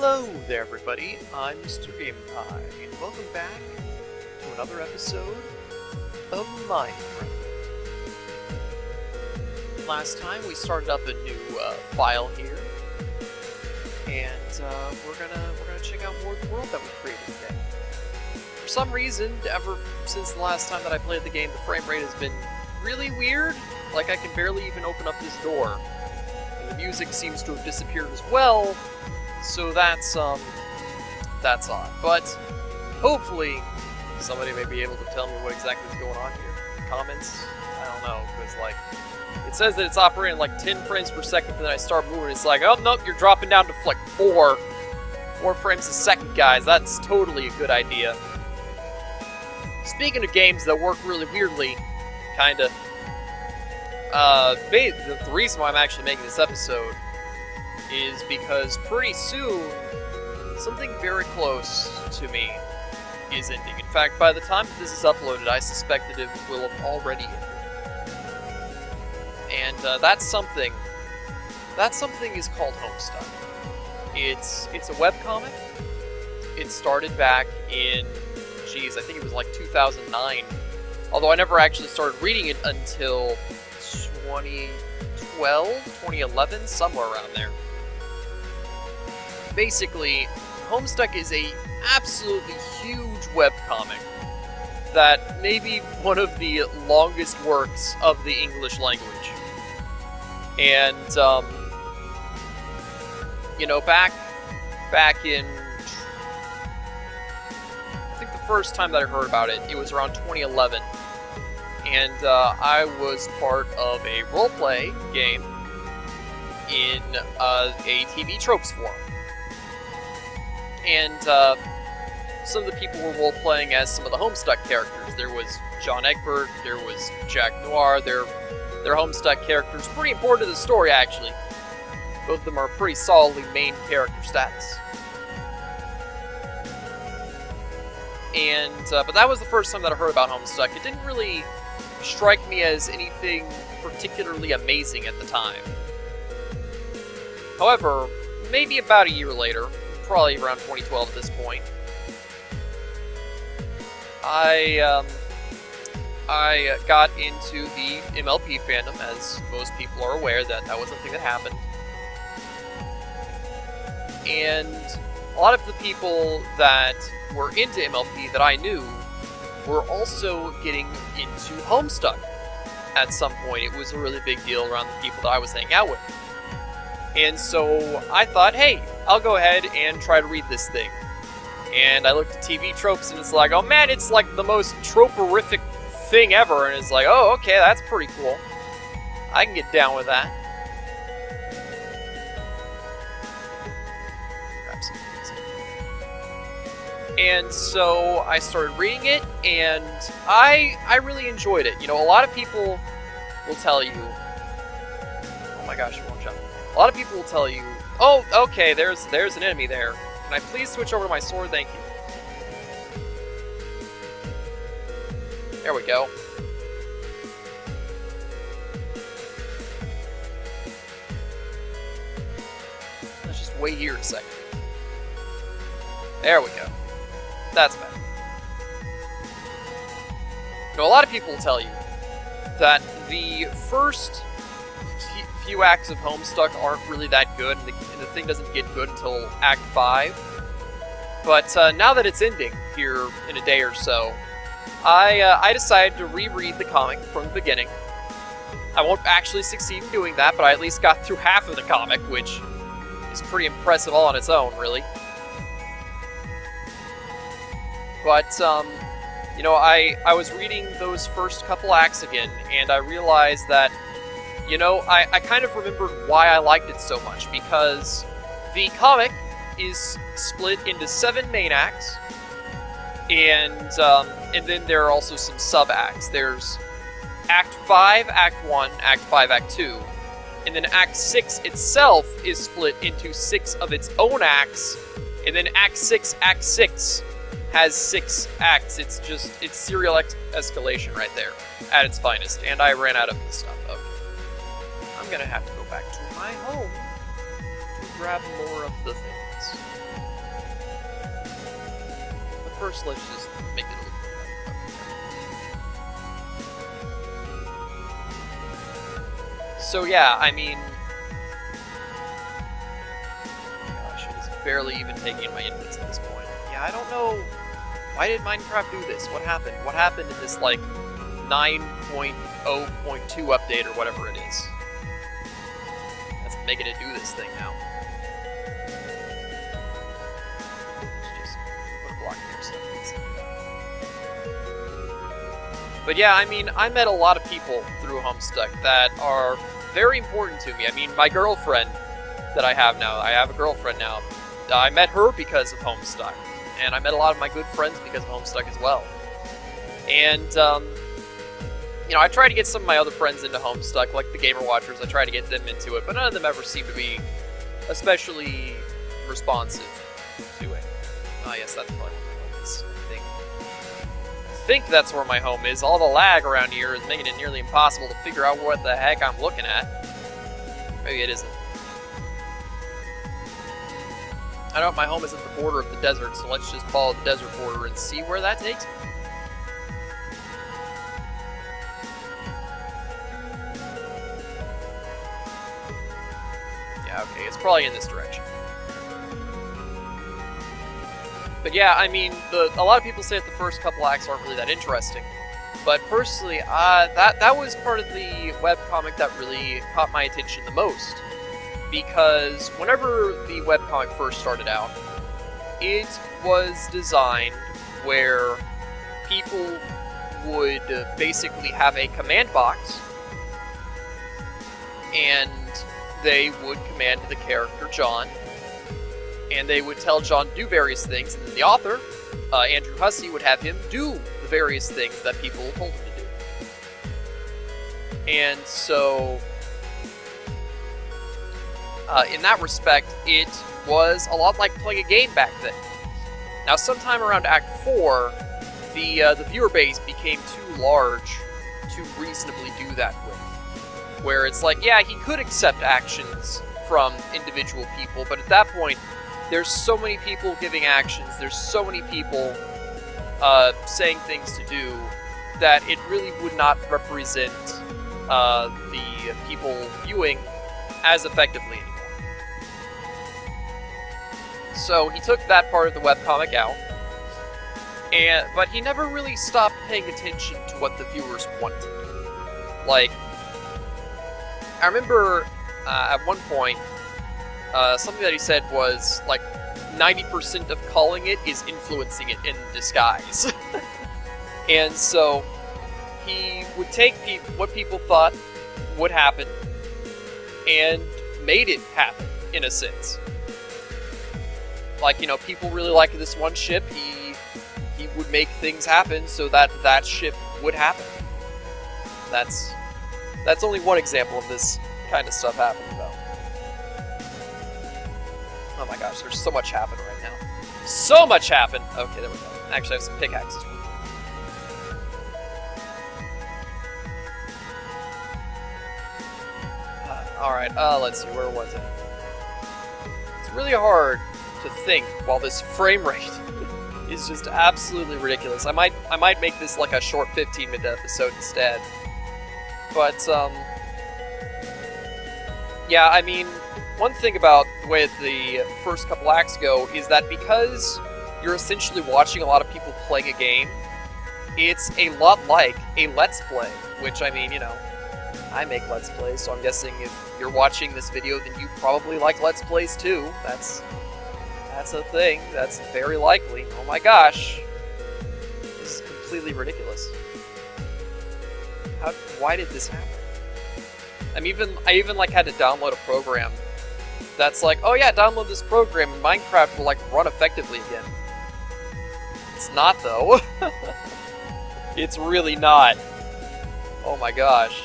Hello there, everybody. I'm Mr. GamePie, and welcome back to another episode of Minecraft. Last time we started up a new file here, and we're gonna check out more of the world that we created today. For some reason, ever since the last time that I played the game, the frame rate has been really weird. Like I can barely even open up this door, and the music seems to have disappeared as well. So that's odd. But hopefully somebody may be able to tell me what exactly is going on here. Comments? I don't know, because like it says that it's operating like 10 frames per second, but then I start moving, it's like, oh nope, you're dropping down to like 4 frames a second, guys. That's totally a good idea. Speaking of games that work really weirdly, kinda, the reason why I'm actually making this episode is because pretty soon, something very close to me is ending. In fact, by the time that this is uploaded, I suspect that it will have already ended. And that something is called Homestuck. It's a webcomic. It started back in, I think it was like 2009. Although I never actually started reading it until 2012, 2011, somewhere around there. Basically, Homestuck is a absolutely huge webcomic that may be one of the longest works of the English language. And, you know, back in, I think the first time that I heard about it, it was around 2011. And I was part of a roleplay game in a TV tropes forum. And some of the people were role-playing as some of the Homestuck characters. There was John Egbert, there was Jack Noir, they're Homestuck characters. Pretty important to the story, actually. Both of them are pretty solidly main character status. And, but that was the first time that I heard about Homestuck. It didn't really strike me as anything particularly amazing at the time. However, maybe about a year later, probably around 2012 at this point, I got into the MLP fandom, as most people are aware that was a thing that happened. And a lot of the people that were into MLP that I knew were also getting into Homestuck at some point. It was a really big deal around the people that I was hanging out with. And so I thought, hey, I'll go ahead and try to read this thing. And I looked at TV tropes and it's like, oh man, it's like the most troporific thing ever. And it's like, oh, okay, that's pretty cool. I can get down with that. Grab some music. And so I started reading it, and I really enjoyed it. You know, a lot of people will tell you, oh my gosh, it won't jump. A lot of people will tell you, oh, okay, there's an enemy there. Can I please switch over to my sword? Thank you. There we go. Let's just wait here a second. There we go. That's better. You know, a lot of people will tell you that the first few acts of Homestuck aren't really that good, and the thing doesn't get good until Act 5. But now that it's ending here in a day or so, I decided to reread the comic from the beginning. I won't actually succeed in doing that, but I at least got through half of the comic, which is pretty impressive all on its own, really. But, you know, I was reading those first couple acts again, and I realized that, you know, I kind of remembered why I liked it so much, because the comic is split into 7 main acts, and then there are also some sub-acts. There's Act 5, Act 1, Act 5, Act 2, and then Act 6 itself is split into 6 of its own acts, and then Act 6 has 6 acts. It's serial escalation right there, at its finest, and I ran out of this stuff. Okay. I'm gonna have to go back to my home to grab more of the things. first let's just make it a little bit. So yeah, I mean, oh gosh, it is barely even taking my inputs at this point. Yeah, I don't know. Why did Minecraft do this? What happened? What happened in this, like, 9.0.2 update or whatever it is? That's making it do this thing now. Let's just put a block here so I can see. But yeah, I mean, I met a lot of people through Homestuck that are very important to me. I mean, my girlfriend that I have now, I have a girlfriend now. I met her because of Homestuck. And I met a lot of my good friends because of Homestuck as well. And, you know, I try to get some of my other friends into Homestuck, like the Gamer Watchers. I try to get them into it, but none of them ever seem to be especially responsive to it. Ah, yes, that's probably where my home is, I think that's where my home is. All the lag around here is making it nearly impossible to figure out what the heck I'm looking at. Maybe it isn't. I know my home is at the border of the desert, so let's just follow the desert border and see where that takes me. Yeah, okay, it's probably in this direction. But yeah, I mean, a lot of people say that the first couple acts aren't really that interesting. But personally, that was part of the webcomic that really caught my attention the most. Because whenever the webcomic first started out, it was designed where people would basically have a command box, and they would command the character John, and they would tell John to do various things, and then the author, Andrew Hussey, would have him do the various things that people told him to do. And so in that respect, it was a lot like playing a game back then. Now, sometime around Act 4, the viewer base became too large to reasonably do that with. Where it's like, yeah, he could accept actions from individual people, but at that point, there's so many people giving actions, there's so many people saying things to do, that it really would not represent the people viewing as effectively anymore. So he took that part of the webcomic out, but he never really stopped paying attention to what the viewers wanted. Like, I remember at one point, something that he said was, like, 90% of calling it is influencing it in disguise. And so he would take what people thought would happen and made it happen, in a sense. Like, you know, people really like this one ship, he would make things happen so that that ship would happen. That's only one example of this kind of stuff happening, though. Oh my gosh, there's so much happening right now. So much happened! Okay, there we go. Actually, I have some pickaxes. Alright, let's see, where was it? It's really hard to think while this frame rate is just absolutely ridiculous. I might make this like a short 15-minute episode instead. But, yeah, I mean, one thing about the way the first couple acts go is that because you're essentially watching a lot of people playing a game, it's a lot like a Let's Play, which, I mean, you know, I make Let's Plays, so I'm guessing if you're watching this video, then you probably like Let's Plays too. That's a thing. That's very likely. Oh my gosh. This is completely ridiculous. Why did this happen? I even like had to download a program that's like, oh yeah, download this program and Minecraft will like run effectively again. It's not though. It's really not. Oh my gosh.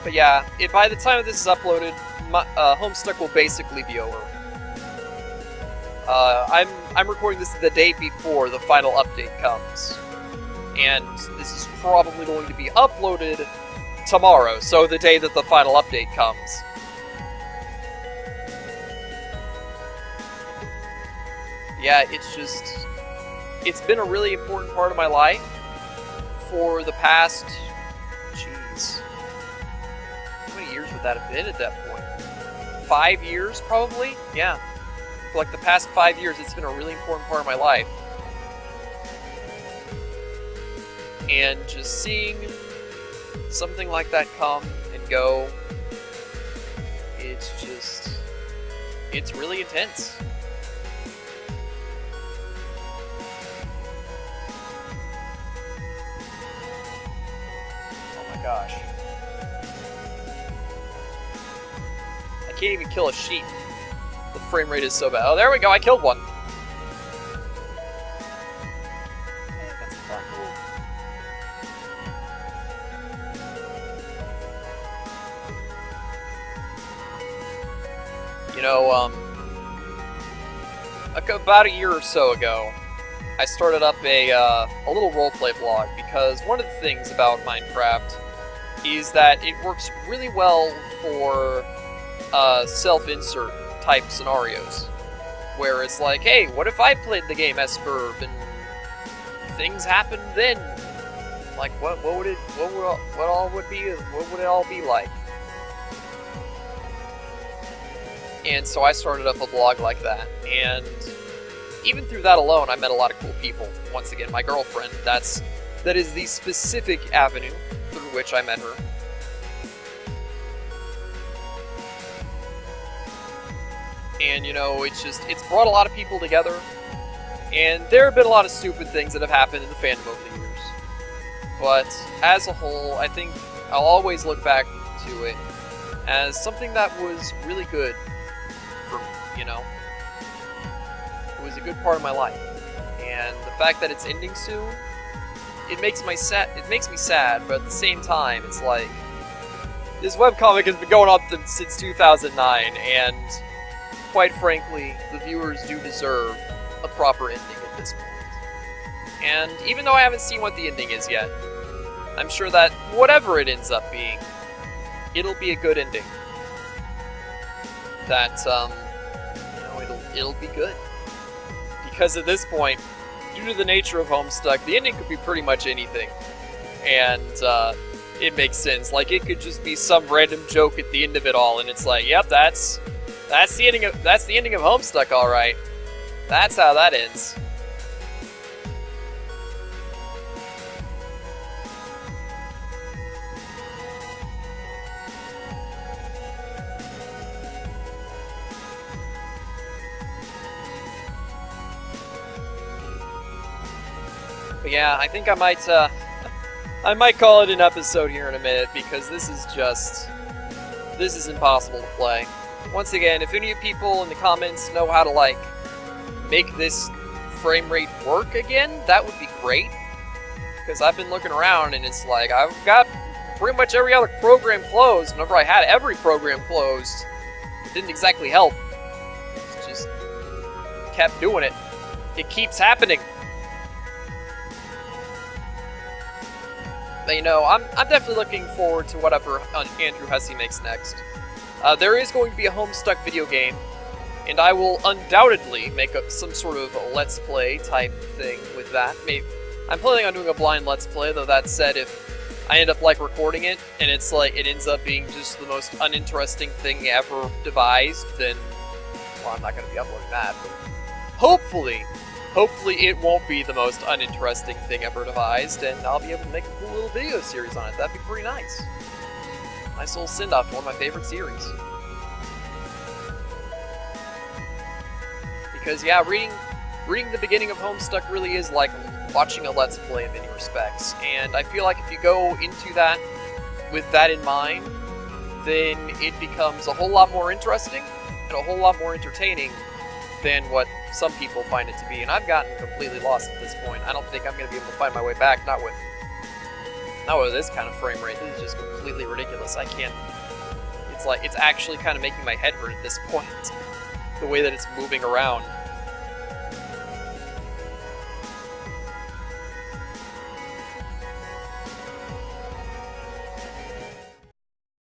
But yeah, by the time this is uploaded, Homestuck will basically be over. I'm recording this the day before the final update comes, and this is probably going to be uploaded tomorrow, so the day that the final update comes. yeah, it's been a really important part of my life for the past, jeez, how many years would that have been at that point? 5 years, probably? Yeah. For like the past 5 years, it's been a really important part of my life. And just seeing something like that come and go, it's really intense. Oh my gosh. I can't even kill a sheep. The frame rate is so bad. Oh, there we go, I killed one. That's fun. You know, about a year or so ago, I started up a little roleplay blog, because one of the things about Minecraft is that it works really well for self-insert type scenarios, where it's like, hey, what if I played the game SBaHJ and things happened then? Like, what would it all be like? And so I started up a blog like that, and even through that alone, I met a lot of cool people. Once again, my girlfriend, that is the specific avenue through which I met her. And, you know, it's brought a lot of people together, and there have been a lot of stupid things that have happened in the fandom over the years. But, as a whole, I think I'll always look back to it as something that was really good for me, you know? It was a good part of my life. And the fact that it's ending soon, it makes me sad, but at the same time, it's like, this webcomic has been going on since 2009, and quite frankly, the viewers do deserve a proper ending at this point. And even though I haven't seen what the ending is yet, I'm sure that whatever it ends up being, it'll be a good ending. That, you know, it'll be good. Because at this point, due to the nature of Homestuck, the ending could be pretty much anything. And, it makes sense. Like, it could just be some random joke at the end of it all, and it's like, yep, that's the ending of Homestuck, alright. That's how that ends. But yeah, I think I might call it an episode here in a minute, because this is impossible to play. Once again, if any of you people in the comments know how to, like, make this frame rate work again, that would be great. Because I've been looking around, and it's like, I've got pretty much every other program closed. Whenever I had every program closed, it didn't exactly help. It just kept doing it. It keeps happening. But, you know, I'm definitely looking forward to whatever Andrew Hesse makes next. There is going to be a Homestuck video game, and I will undoubtedly make some sort of Let's Play type thing with that. Maybe I'm planning on doing a blind Let's Play, though that said, if I end up, like, recording it, and it's like, it ends up being just the most uninteresting thing ever devised, then, well, I'm not going to be uploading that, but hopefully it won't be the most uninteresting thing ever devised, and I'll be able to make a cool little video series on it. That'd be pretty nice. Nice little send-off to one of my favorite series. Because, yeah, reading the beginning of Homestuck really is like watching a Let's Play in many respects, and I feel like if you go into that with that in mind, then it becomes a whole lot more interesting and a whole lot more entertaining than what some people find it to be, and I've gotten completely lost at this point. I don't think I'm going to be able to find my way back, not with this kind of frame rate. This is just completely ridiculous. I can't... It's like, it's actually kind of making my head hurt at this point, the way that it's moving around.